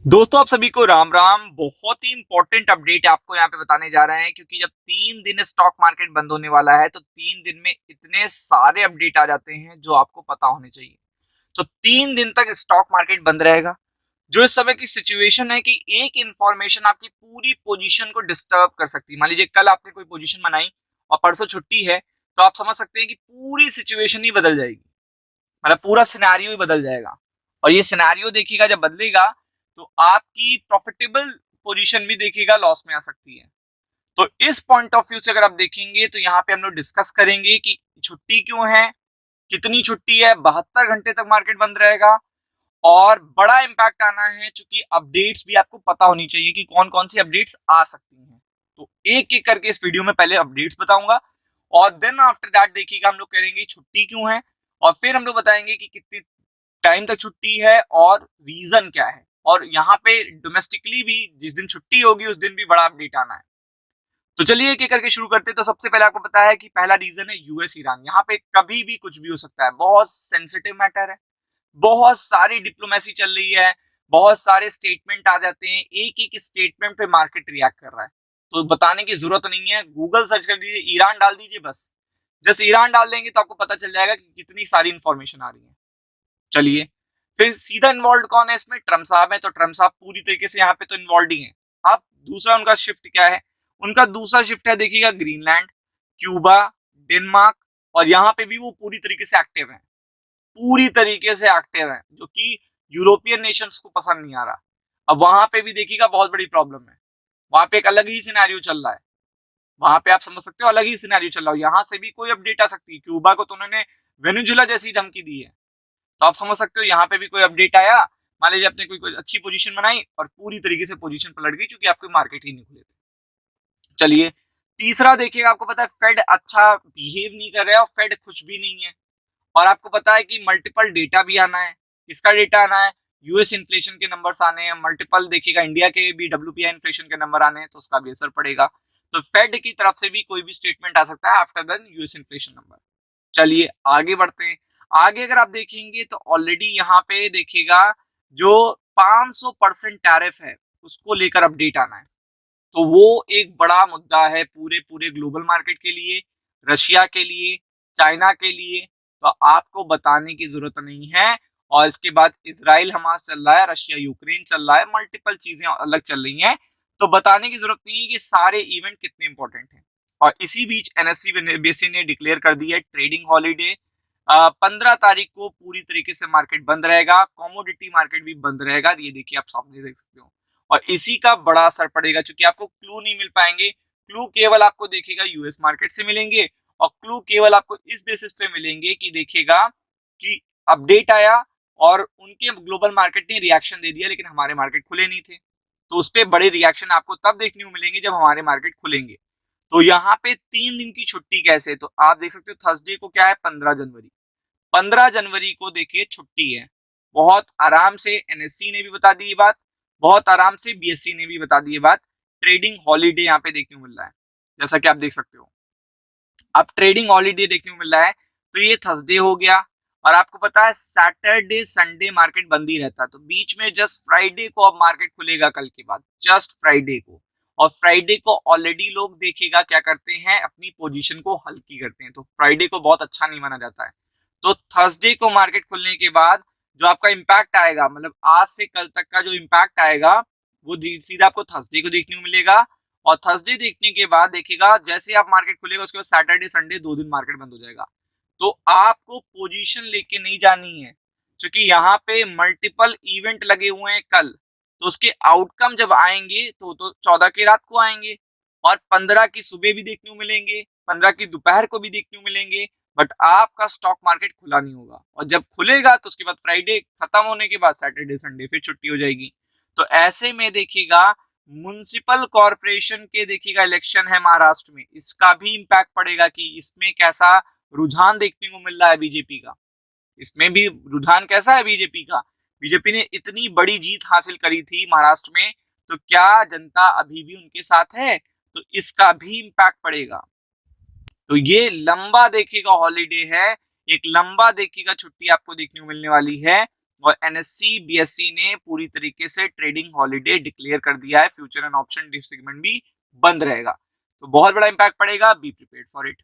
दोस्तों आप सभी को राम राम। बहुत ही इंपॉर्टेंट अपडेट आपको यहाँ पे बताने जा रहे हैं, क्योंकि जब 3 दिन स्टॉक मार्केट बंद होने वाला है तो 3 दिन में इतने सारे अपडेट आ जाते हैं जो आपको पता होने चाहिए। तो 3 दिन तक स्टॉक मार्केट बंद रहेगा। जो इस समय की सिचुएशन है कि एक इंफॉर्मेशन आपकी पूरी पोजीशन को डिस्टर्ब कर सकती है। मान लीजिए कल आपने कोई पोजीशन बनाई और परसों छुट्टी है, तो आप समझ सकते हैं कि पूरी सिचुएशन ही बदल जाएगी। मतलब पूरा सिनेरियो ही बदल जाएगा। और ये सिनेरियो देखिएगा, जब बदलेगा तो आपकी प्रॉफिटेबल पोजीशन भी देखिएगा लॉस में आ सकती है। तो इस पॉइंट ऑफ व्यू से अगर आप देखेंगे तो यहाँ पे हम लोग डिस्कस करेंगे कि छुट्टी क्यों है, कितनी छुट्टी है, 72 घंटे तक मार्केट बंद रहेगा और बड़ा इंपैक्ट आना है। चूंकि अपडेट्स भी आपको पता होनी चाहिए कि कौन कौन सी अपडेट्स आ सकती हैं। तो एक एक करके इस वीडियो में पहले अपडेट्स बताऊंगा और देन आफ्टर दैट देखिएगा हम लोग करेंगे छुट्टी क्यों है, और फिर हम लोग बताएंगे कि कितनी टाइम तक छुट्टी है और रीजन क्या है। और यहाँ पे डोमेस्टिकली भी जिस दिन छुट्टी होगी उस दिन भी बड़ा अपडेट आना है। तो चलिए एक एक करके शुरू करते हैं। तो सबसे पहले आपको पता है कि पहला रीजन है यूएस ईरान। यहाँ पे कभी भी कुछ भी हो सकता है, बहुत सेंसिटिव मैटर है, बहुत सारी डिप्लोमेसी चल रही है, बहुत सारे स्टेटमेंट आ जाते हैं, एक एक स्टेटमेंट पे मार्केट रिएक्ट कर रहा है। तो बताने की जरूरत नहीं है, गूगल सर्च कर लीजिए, ईरान डाल दीजिए, बस जस्ट ईरान डाल देंगे तो आपको पता चल जाएगा कि कितनी सारी इंफॉर्मेशन आ रही है। चलिए, फिर सीधा इन्वॉल्व कौन है इसमें? ट्रम्प साहब है। तो ट्रम्प साहब पूरी तरीके से यहाँ पे तो इन्वॉल्व ही है। अब दूसरा उनका शिफ्ट क्या है? उनका दूसरा शिफ्ट है, देखिएगा, ग्रीनलैंड, क्यूबा, डेनमार्क। और यहाँ पे भी वो पूरी तरीके से एक्टिव है, पूरी तरीके से एक्टिव है, जो कि यूरोपियन नेशंस को पसंद नहीं आ रहा। अब वहां पे भी देखिएगा बहुत बड़ी प्रॉब्लम है। वहां पे एक अलग ही सिनेरियो चल रहा है। वहां पे आप समझ सकते हो अलग ही सिनेरियो चल रहा है। यहाँ से भी कोई अपडेट आ सकती है। क्यूबा को तो उन्होंने वेनेजुला जैसी धमकी दी है। तो आप समझ सकते हो यहाँ पे भी कोई अपडेट आया, मान लीजिए आपने कोई अच्छी पोजीशन बनाई और पूरी तरीके से पोजीशन पलट गई, क्योंकि आपके मार्केट ही नहीं खुले थे। चलिए, तीसरा देखिएगा, आपको पता है फेड अच्छा बिहेव नहीं कर रहा है और फेड खुश भी नहीं है। और आपको पता है कि मल्टीपल डेटा भी आना है। किसका डेटा आना है? यूएस इन्फ्लेशन के नंबर्स आने हैं, मल्टीपल देखिएगा इंडिया के भी डब्ल्यूपीआई इन्फ्लेशन के नंबर आने हैं, तो उसका भी असर पड़ेगा। तो फेड की तरफ से भी कोई भी स्टेटमेंट आ सकता है after the US inflation number. चलिए आगे बढ़ते हैं। आगे अगर आप देखेंगे तो ऑलरेडी यहाँ पे देखिएगा जो 500% टैरिफ है उसको लेकर अपडेट आना है। तो वो एक बड़ा मुद्दा है पूरे पूरे ग्लोबल मार्केट के लिए, रशिया के लिए, चाइना के लिए। तो आपको बताने की जरूरत नहीं है। और इसके बाद इसराइल हमास चल रहा है, रशिया यूक्रेन चल रहा है, मल्टीपल चीजें अलग चल रही हैं। तो बताने की जरूरत नहीं है कि सारे इवेंट कितने इंपॉर्टेंट हैं। और इसी बीच एनएससी बीएसई ने डिक्लेयर कर दी है ट्रेडिंग हॉलीडे। 15 तारीख को पूरी तरीके से मार्केट बंद रहेगा, कॉमोडिटी मार्केट भी बंद रहेगा। ये देखिए आप सामने देख सकते हो। और इसी का बड़ा असर पड़ेगा, क्योंकि आपको क्लू नहीं मिल पाएंगे। क्लू केवल आपको देखिएगा यूएस मार्केट से मिलेंगे, और क्लू केवल आपको इस बेसिस पे मिलेंगे कि देखिएगा कि अपडेट आया और उनके ग्लोबल मार्केट ने रिएक्शन दे दिया, लेकिन हमारे मार्केट खुले नहीं थे। तो उस पर बड़े रिएक्शन आपको तब देखने को मिलेंगे जब हमारे मार्केट खुलेंगे। तो यहाँ पे 3 दिन की छुट्टी कैसे? तो आप देख सकते हो थर्सडे को क्या है, 15 जनवरी। 15 जनवरी को देखिए छुट्टी है। बहुत आराम से एनएससी ने भी बता दी ये बात, बहुत आराम से बीएससी ने भी बता दी ये बात। ट्रेडिंग हॉलीडे यहाँ पे देखने को मिल रहा है, जैसा कि आप देख सकते हो। अब ट्रेडिंग हॉलीडे देखने को मिल रहा है, तो ये थर्सडे हो गया। और आपको पता है सैटरडे संडे मार्केट बंद ही रहता है, तो बीच में जस्ट फ्राइडे को अब मार्केट खुलेगा कल के बाद, जस्ट फ्राइडे को। और फ्राइडे को ऑलरेडी लोग देखिएगा क्या करते हैं, अपनी पोजीशन को हल्की करते हैं। तो फ्राइडे को बहुत अच्छा नहीं माना जाता है। तो थर्सडे को मार्केट खुलने के बाद जो आपका इम्पैक्ट आएगा, मतलब आज से कल तक का जो इम्पैक्ट आएगा, वो सीधा आपको थर्सडे को देखने को मिलेगा। और थर्सडे देखने के बाद देखिएगा जैसे आप मार्केट खुलेगा उसके बाद सैटरडे संडे 2 दिन मार्केट बंद हो जाएगा। तो आपको पोजीशन लेके नहीं जानी है, क्योंकि यहाँ पे मल्टीपल इवेंट लगे हुए हैं कल। तो उसके आउटकम जब आएंगे तो 14 की रात को आएंगे, और 15 की सुबह भी देखने को मिलेंगे, 15 की दोपहर को भी देखने को मिलेंगे। बट आपका स्टॉक मार्केट खुला नहीं होगा, और जब खुलेगा तो उसके बाद फ्राइडे खत्म होने के बाद सैटरडे संडे फिर छुट्टी हो जाएगी। तो ऐसे में देखिएगा म्युनिसिपल कॉरपोरेशन के देखिएगा इलेक्शन है महाराष्ट्र में, इसका भी इंपैक्ट पड़ेगा कि इसमें कैसा रुझान देखने को मिल रहा है बीजेपी का। इसमें भी रुझान कैसा है बीजेपी का? बीजेपी ने इतनी बड़ी जीत हासिल करी थी महाराष्ट्र में, तो क्या जनता अभी भी उनके साथ है? तो इसका भी इंपैक्ट पड़ेगा। तो ये लंबा देखिएगा हॉलीडे है, एक लंबा देखिएगा छुट्टी आपको देखने को मिलने वाली है। और एनएससी बीएससी ने पूरी तरीके से ट्रेडिंग हॉलीडे डिक्लेयर कर दिया है, फ्यूचर एंड ऑप्शन सेगमेंट भी बंद रहेगा। तो बहुत बड़ा इंपैक्ट पड़ेगा, बी प्रिपेयर्ड फॉर इट।